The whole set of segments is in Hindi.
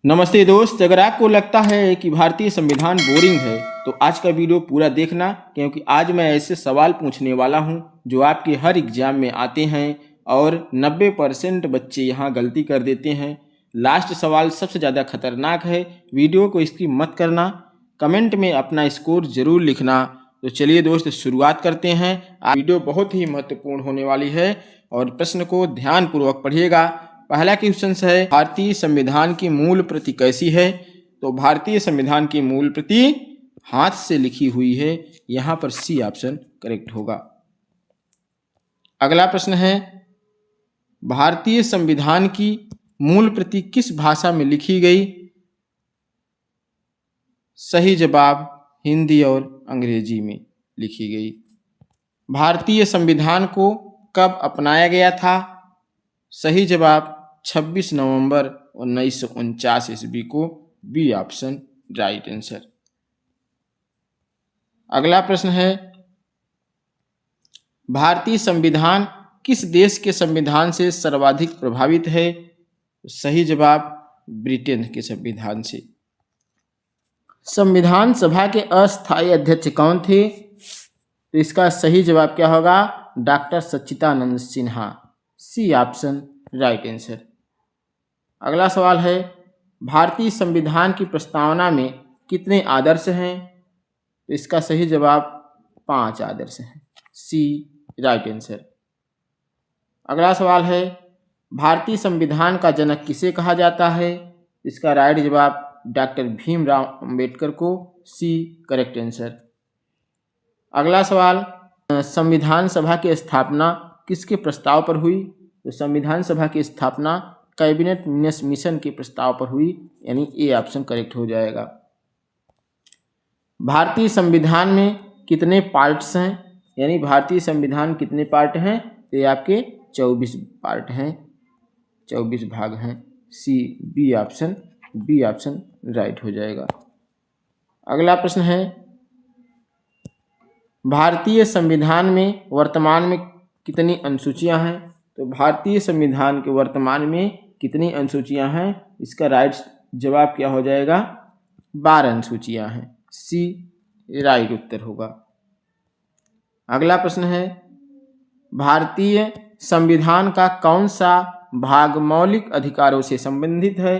नमस्ते दोस्त, अगर आपको लगता है कि भारतीय संविधान बोरिंग है तो आज का वीडियो पूरा देखना, क्योंकि आज मैं ऐसे सवाल पूछने वाला हूं जो आपके हर एग्जाम में आते हैं और 90% बच्चे यहां गलती कर देते हैं। लास्ट सवाल सबसे ज़्यादा खतरनाक है। वीडियो को स्किप मत करना, कमेंट में अपना स्कोर ज़रूर लिखना। तो चलिए दोस्त, शुरुआत करते हैं। आज वीडियो बहुत ही महत्वपूर्ण होने वाली है और प्रश्न को ध्यानपूर्वक पढ़िएगा। पहला क्वेश्चन है, भारतीय संविधान की मूल प्रति कैसी है? तो भारतीय संविधान की मूल प्रति हाथ से लिखी हुई है। यहां पर सी ऑप्शन करेक्ट होगा। अगला प्रश्न है, भारतीय संविधान की मूल प्रति किस भाषा में लिखी गई? सही जवाब हिंदी और अंग्रेजी में लिखी गई। भारतीय संविधान को कब अपनाया गया था? सही जवाब 26 नवंबर 1949 ईस्वी को, बी ऑप्शन राइट आंसर। अगला प्रश्न है, भारतीय संविधान किस देश के संविधान से सर्वाधिक प्रभावित है? सही जवाब ब्रिटेन के संविधान से। संविधान सभा के अस्थायी अध्यक्ष कौन थे? तो इसका सही जवाब क्या होगा? Doctor Sachchidanand Sinha, C option right answer. अगला सवाल है, भारतीय संविधान की प्रस्तावना में कितने आदर्श हैं? तो इसका सही जवाब 5 आदर्श हैं, सी राइट आंसर। अगला सवाल है, भारतीय संविधान का जनक किसे कहा जाता है? इसका राइट जवाब डॉक्टर भीमराव अंबेडकर को, सी करेक्ट आंसर। अगला सवाल, संविधान सभा की स्थापना किसके प्रस्ताव पर हुई? तो संविधान सभा की स्थापना कैबिनेट मिशन के प्रस्ताव पर हुई, यानी ए ऑप्शन करेक्ट हो जाएगा। भारतीय संविधान में कितने पार्ट्स हैं? यानी भारतीय संविधान कितने पार्ट हैं? तो ये आपके 24 पार्ट हैं, 24 भाग हैं, सी बी ऑप्शन राइट हो जाएगा। अगला प्रश्न है, भारतीय संविधान में वर्तमान में कितनी अनुसूचियां हैं? तो भारतीय संविधान के वर्तमान में कितनी अनुसूचियां हैं? इसका राइट जवाब क्या हो जाएगा? 12 अनुसूचियां हैं, सी राइट उत्तर होगा। अगला प्रश्न है, भारतीय संविधान का कौन सा भाग मौलिक अधिकारों से संबंधित है?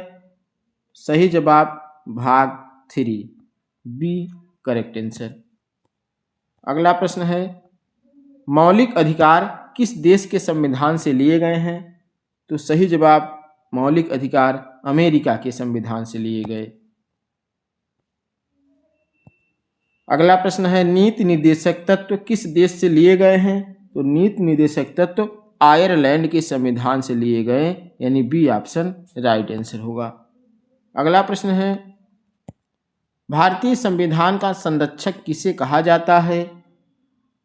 सही जवाब भाग 3, बी करेक्ट आंसर। अगला प्रश्न है, मौलिक अधिकार किस देश के संविधान से लिए गए हैं? तो सही जवाब मौलिक अधिकार अमेरिका के संविधान से लिए गए। अगला प्रश्न है, नीति निर्देशक तत्व किस देश से लिए गए हैं? तो नीति निर्देशक तत्व आयरलैंड के संविधान से लिए गए, यानी बी ऑप्शन राइट आंसर होगा। अगला प्रश्न है, भारतीय संविधान का संरक्षक किसे कहा जाता है?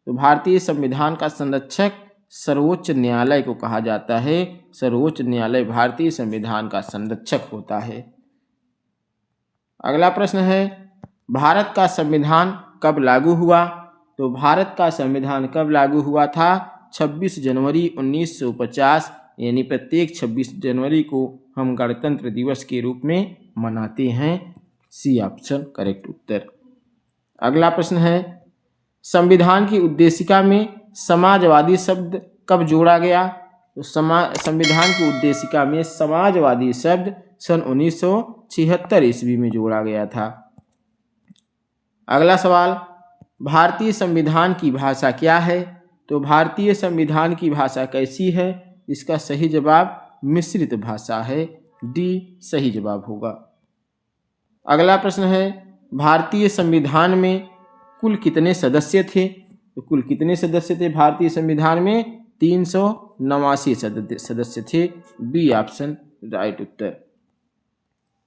तो भारतीय संविधान का संरक्षक सर्वोच्च न्यायालय को कहा जाता है। सर्वोच्च न्यायालय भारतीय संविधान का संरक्षक होता है। अगला प्रश्न है, भारत का संविधान कब लागू हुआ? तो भारत का संविधान कब लागू हुआ था? 26 जनवरी 1950, यानी प्रत्येक 26 जनवरी को हम गणतंत्र दिवस के रूप में मनाते हैं, सी ऑप्शन करेक्ट उत्तर। अगला प्रश्न है, संविधान की उद्देशिका में समाजवादी शब्द कब जोड़ा गया? तो संविधान की उद्देशिका में समाजवादी शब्द सन 1976 ईस्वी में जोड़ा गया था। अगला सवाल, भारतीय संविधान की भाषा क्या है? तो भारतीय संविधान की भाषा कैसी है? इसका सही जवाब मिश्रित भाषा है, डी सही जवाब होगा। अगला प्रश्न है, भारतीय संविधान में कुल कितने सदस्य थे? तो कुल कितने सदस्य थे भारतीय संविधान में? 389 सदस्य थे, बी ऑप्शन राइट उत्तर।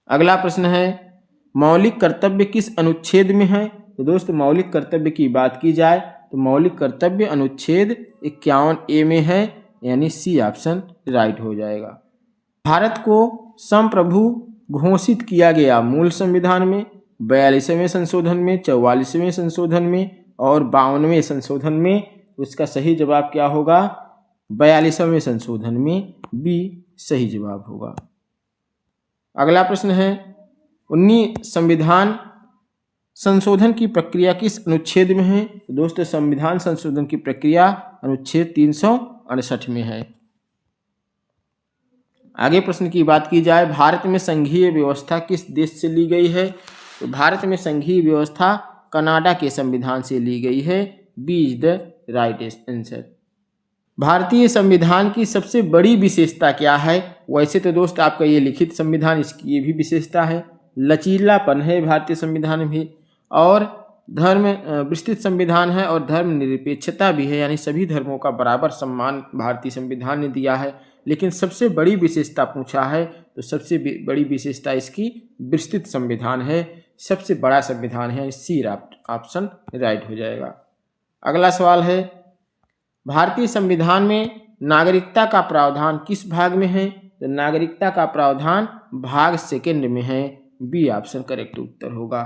अगला प्रश्न है, मौलिक कर्तव्य किस अनुच्छेद में है? तो दोस्त, मौलिक कर्तव्य की बात की जाए तो मौलिक कर्तव्य अनुच्छेद 51A में है, यानी सी ऑप्शन राइट हो जाएगा। भारत को संप्रभु घोषित किया गया मूल संविधान में, 42वें संशोधन में, 44वें संशोधन में और 52वें संशोधन में। उसका सही जवाब क्या होगा? 42वें संशोधन में, बी सही जवाब होगा। अगला प्रश्न है 19 संविधान संशोधन की प्रक्रिया किस अनुच्छेद में है? तो दोस्तों संविधान संशोधन की प्रक्रिया अनुच्छेद 368 में है। आगे प्रश्न की बात की जाए, भारत में संघीय व्यवस्था किस देश से ली गई है? तो भारत में संघीय व्यवस्था कनाडा के संविधान से ली गई है। B is the right answer. भारतीय संविधान की सबसे बड़ी विशेषता क्या है? वैसे तो दोस्त आपका ये लिखित संविधान, इसकी ये भी विशेषता है, लचीलापन है भारतीय संविधान में, और धर्म विस्तृत संविधान है और धर्म निरपेक्षता भी है, यानी सभी धर्मों का बराबर सम्मान भारतीय संविधान ने दिया है। लेकिन सबसे बड़ी विशेषता पूछा है तो सबसे बड़ी विशेषता इसकी विस्तृत संविधान है, सबसे बड़ा संविधान है। सी ऑप्शन राइट हो जाएगा। अगला सवाल है, भारतीय संविधान में नागरिकता का प्रावधान किस भाग में है? तो नागरिकता का प्रावधान भाग सेकंड में है। बी ऑप्शन करेक्ट उत्तर होगा।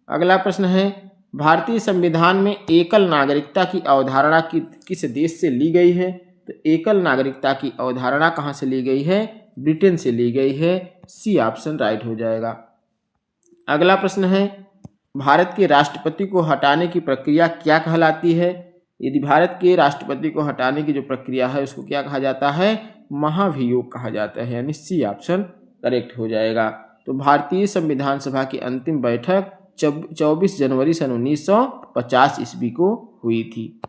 अगला प्रश्न है, भारतीय संविधान में एकल नागरिकता की अवधारणा किस देश से ली गई है? तो एकल नागरिकता की अवधारणा कहाँ से ली गई है? ब्रिटेन से ली गई है। सी ऑप्शन राइट हो जाएगा। अगला प्रश्न है, भारत के राष्ट्रपति को हटाने की प्रक्रिया क्या कहलाती है? यदि भारत के राष्ट्रपति को हटाने की जो प्रक्रिया है उसको क्या कहा जाता है? महाभियोग कहा जाता है, यानी सी ऑप्शन करेक्ट हो जाएगा। तो भारतीय संविधान सभा की अंतिम बैठक 24 जनवरी सन 1950 ईस्वी को हुई थी।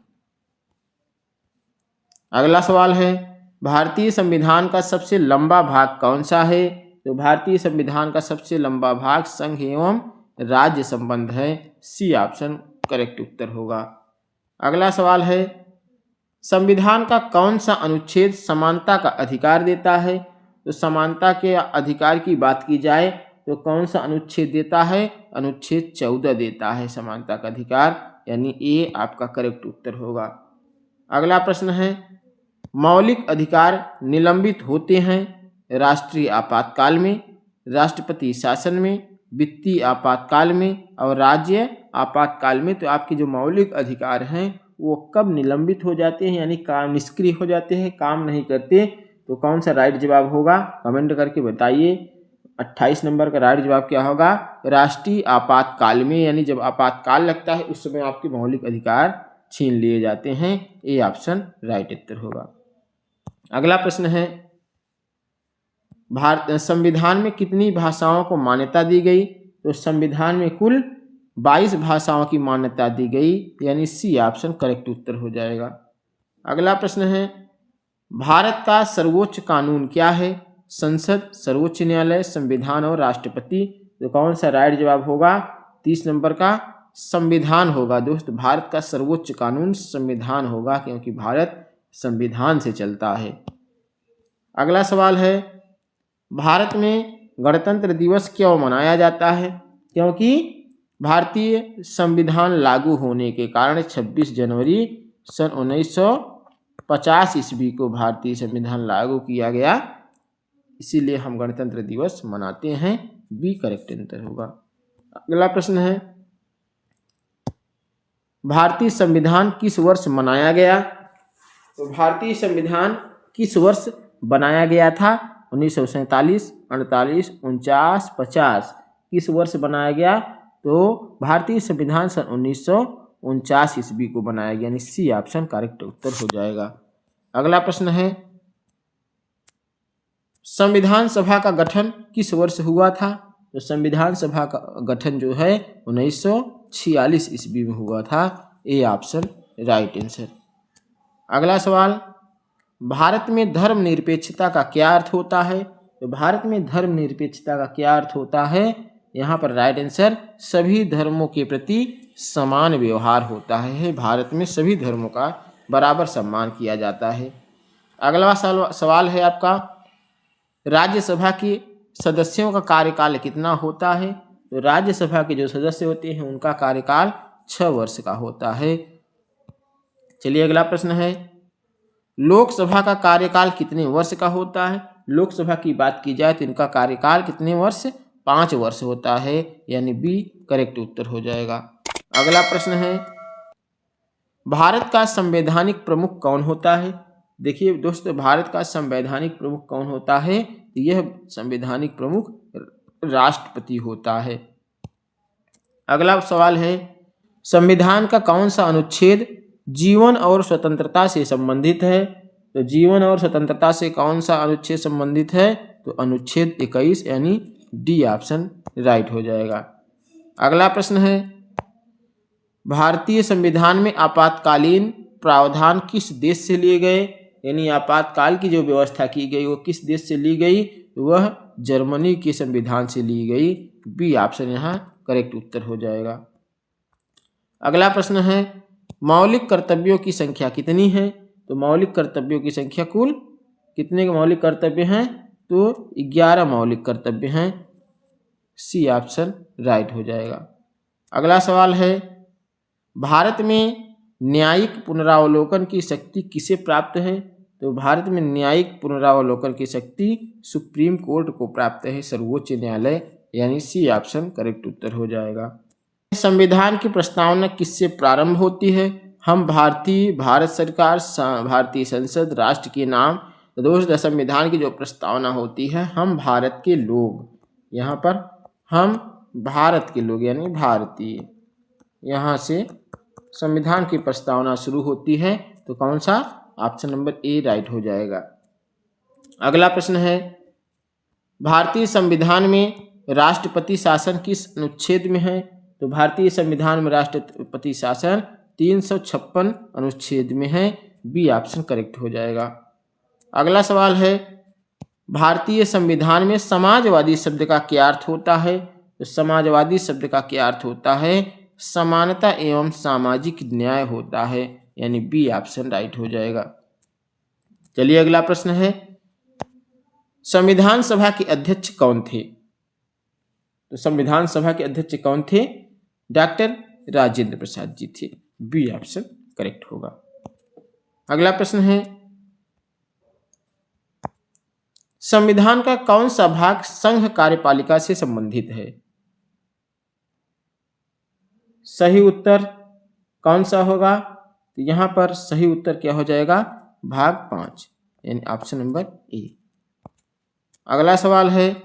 अगला सवाल है, भारतीय संविधान का सबसे लंबा भाग कौन सा है? तो भारतीय संविधान का सबसे लंबा भाग संघ एवं राज्य संबंध है। सी ऑप्शन करेक्ट उत्तर होगा। अगला सवाल है, संविधान का कौन सा अनुच्छेद समानता का अधिकार देता है? तो समानता के अधिकार की बात की जाए तो कौन सा अनुच्छेद देता है? अनुच्छेद 14 देता है समानता का अधिकार, यानी ए आपका करेक्ट उत्तर होगा। अगला प्रश्न है, मौलिक अधिकार निलंबित होते हैं राष्ट्रीय आपातकाल में, राष्ट्रपति शासन में, वित्तीय आपातकाल में और राज्य आपातकाल में। तो आपके जो मौलिक अधिकार हैं वो कब निलंबित हो जाते हैं, यानी काम निष्क्रिय हो जाते हैं, काम नहीं करते? तो कौन सा राइट जवाब होगा? कमेंट करके बताइए। 28 नंबर का राइट जवाब क्या होगा? राष्ट्रीय आपातकाल में, यानी जब आपातकाल लगता है उस समय आपके मौलिक अधिकार छीन लिए जाते हैं। ए ऑप्शन राइट उत्तर होगा। अगला प्रश्न है, भारत संविधान में कितनी भाषाओं को मान्यता दी गई? तो संविधान में कुल 22 भाषाओं की मान्यता दी गई, यानी सी ऑप्शन करेक्ट उत्तर हो जाएगा। अगला प्रश्न है, भारत का सर्वोच्च कानून क्या है? संसद, सर्वोच्च न्यायालय, संविधान और राष्ट्रपति। तो कौन सा राइट जवाब होगा? 30 नंबर का संविधान होगा। दोस्त भारत का सर्वोच्च कानून संविधान होगा, क्योंकि भारत संविधान से चलता है। अगला सवाल है, भारत में गणतंत्र दिवस क्यों मनाया जाता है? क्योंकि भारतीय संविधान लागू होने के कारण 26 जनवरी सन 1950 ईस्वी को भारतीय संविधान लागू किया गया, इसीलिए हम गणतंत्र दिवस मनाते हैं। बी करेक्ट आंसर होगा। अगला प्रश्न है, भारतीय संविधान किस वर्ष मनाया गया? तो भारतीय संविधान किस वर्ष बनाया गया था? 1947, 48, 49, 50। किस वर्ष बनाया गया? तो भारतीय संविधान सन 1949 ईस्वी को बनाया गया, यानी सी ऑप्शन करेक्ट उत्तर हो जाएगा। अगला प्रश्न है, संविधान सभा का गठन किस वर्ष हुआ था? तो संविधान सभा का गठन जो है 1946 ईस्वी में हुआ था। A option right answer. अगला सवाल, भारत में धर्मनिरपेक्षता का क्या अर्थ होता है? तो भारत में धर्मनिरपेक्षता का क्या अर्थ होता है? यहाँ पर राइट आंसर सभी धर्मों के प्रति समान व्यवहार होता है। भारत में सभी धर्मों का बराबर सम्मान किया जाता है। अगला सवाल है आपका, राज्यसभा के सदस्यों का कार्यकाल कितना होता है? तो राज्यसभा के जो सदस्य होते हैं उनका कार्यकाल 6 वर्ष का होता है। चलिए अगला प्रश्न है, लोकसभा का कार्यकाल कितने वर्ष का होता है? लोकसभा की बात की जाए तो इनका कार्यकाल कितने वर्ष? 5 वर्ष होता है, यानी बी करेक्ट उत्तर हो जाएगा। अगला प्रश्न है, भारत का संवैधानिक प्रमुख कौन होता है? देखिए दोस्तों, भारत का संवैधानिक प्रमुख कौन होता है? यह संवैधानिक प्रमुख राष्ट्रपति होता है। अगला सवाल है, संविधान का कौन सा अनुच्छेद जीवन और स्वतंत्रता से संबंधित है? तो जीवन और स्वतंत्रता से कौन सा अनुच्छेद संबंधित है? तो अनुच्छेद 21 यानी डी ऑप्शन राइट हो जाएगा। अगला प्रश्न है, भारतीय संविधान में आपातकालीन प्रावधान किस देश से लिए गए? यानी आपातकाल की जो व्यवस्था की गई वो किस देश से ली गई? वह जर्मनी के संविधान से ली गई। बी ऑप्शन यहाँ करेक्ट उत्तर हो जाएगा। अगला प्रश्न है, मौलिक कर्तव्यों की संख्या कितनी है? तो मौलिक कर्तव्यों की संख्या कुल कितने मौलिक कर्तव्य हैं? तो 11 मौलिक कर्तव्य हैं। सी ऑप्शन राइट हो जाएगा। अगला सवाल है, भारत में न्यायिक पुनरावलोकन की शक्ति किसे प्राप्त है? तो भारत में न्यायिक पुनरावलोकन की शक्ति सुप्रीम कोर्ट को प्राप्त है, सर्वोच्च न्यायालय, यानी सी ऑप्शन करेक्ट उत्तर हो जाएगा। संविधान की प्रस्तावना किससे प्रारंभ होती है? हम भारत सरकार, भारतीय संसद, राष्ट्र के नाम। तो दोस्तों संविधान की जो प्रस्तावना होती है, हम भारत के लोग, यहाँ पर हम भारत के लोग यानी भारतीय, यहाँ से संविधान की प्रस्तावना शुरू होती है। तो कौन सा? ऑप्शन नंबर ए राइट हो जाएगा। अगला प्रश्न है, भारतीय संविधान में राष्ट्रपति शासन किस अनुच्छेद में है? तो भारतीय संविधान में राष्ट्रपति शासन 356 अनुच्छेद में है। बी ऑप्शन करेक्ट हो जाएगा। अगला सवाल है, भारतीय संविधान में समाजवादी शब्द का क्या अर्थ होता है? तो समाजवादी शब्द का क्या अर्थ होता है? समानता एवं सामाजिक न्याय होता है, यानी बी ऑप्शन राइट हो जाएगा। चलिए अगला प्रश्न है, संविधान सभा के अध्यक्ष कौन थे? तो संविधान सभा के अध्यक्ष कौन थे? डॉक्टर राजेंद्र प्रसाद जी थे। बी ऑप्शन करेक्ट होगा। अगला प्रश्न है, संविधान का कौन सा भाग संघ कार्यपालिका से संबंधित है? सही उत्तर कौन सा होगा? तो यहां पर सही उत्तर क्या हो जाएगा? भाग 5 यानी ऑप्शन नंबर ए। अगला सवाल है,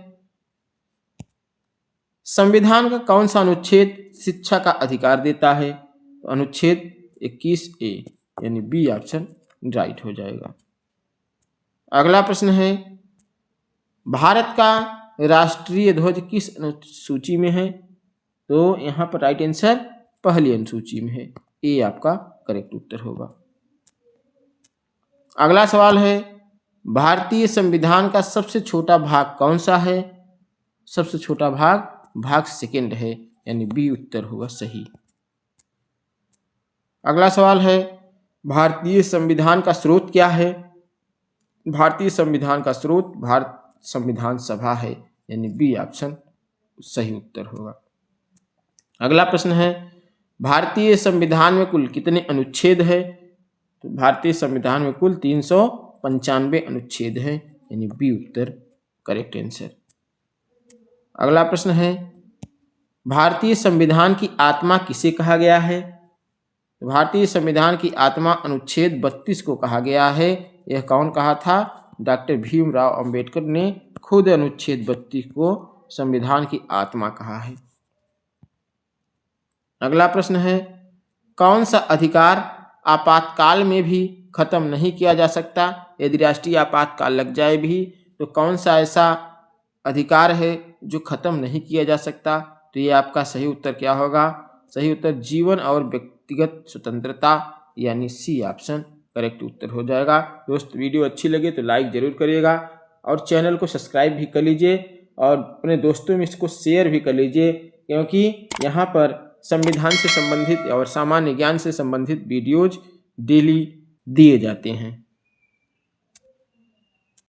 संविधान का कौन सा अनुच्छेद शिक्षा का अधिकार देता है? तो अनुच्छेद 21A यानी बी ऑप्शन राइट हो जाएगा। अगला प्रश्न है, भारत का राष्ट्रीय ध्वज किस अनुसूची में है? तो यहाँ पर राइट आंसर पहली अनुसूची में है। ए आपका करेक्ट उत्तर होगा। अगला सवाल है, भारतीय संविधान का सबसे छोटा भाग कौन सा है? सबसे छोटा भाग सेकंड है, यानी बी उत्तर होगा सही। अगला सवाल है, भारतीय संविधान का स्रोत क्या है? भारतीय संविधान का स्रोत भारत संविधान सभा है, यानी बी ऑप्शन सही उत्तर होगा। अगला प्रश्न है, भारतीय संविधान में कुल कितने अनुच्छेद है? तो भारतीय संविधान में कुल 395 अनुच्छेद हैं, यानी बी उत्तर करेक्ट आंसर। अगला प्रश्न है, भारतीय संविधान की आत्मा किसे कहा गया है? भारतीय संविधान की आत्मा अनुच्छेद 32 को कहा गया है। यह कौन कहा था? डॉक्टर भीमराव अंबेडकर ने खुद अनुच्छेद 32 को संविधान की आत्मा कहा है। अगला प्रश्न है, कौन सा अधिकार आपातकाल में भी खत्म नहीं किया जा सकता? यदि राष्ट्रीय आपातकाल लग जाए भी तो कौन सा ऐसा अधिकार है जो खत्म नहीं किया जा सकता? तो ये आपका सही उत्तर क्या होगा? सही उत्तर जीवन और व्यक्तिगत स्वतंत्रता, यानी सी ऑप्शन करेक्ट उत्तर हो जाएगा। दोस्त वीडियो अच्छी लगे तो लाइक जरूर करिएगा और चैनल को सब्सक्राइब भी कर लीजिए और अपने दोस्तों में इसको शेयर भी कर लीजिए, क्योंकि यहाँ पर संविधान से संबंधित और सामान्य ज्ञान से संबंधित वीडियोज डेली दिए जाते हैं।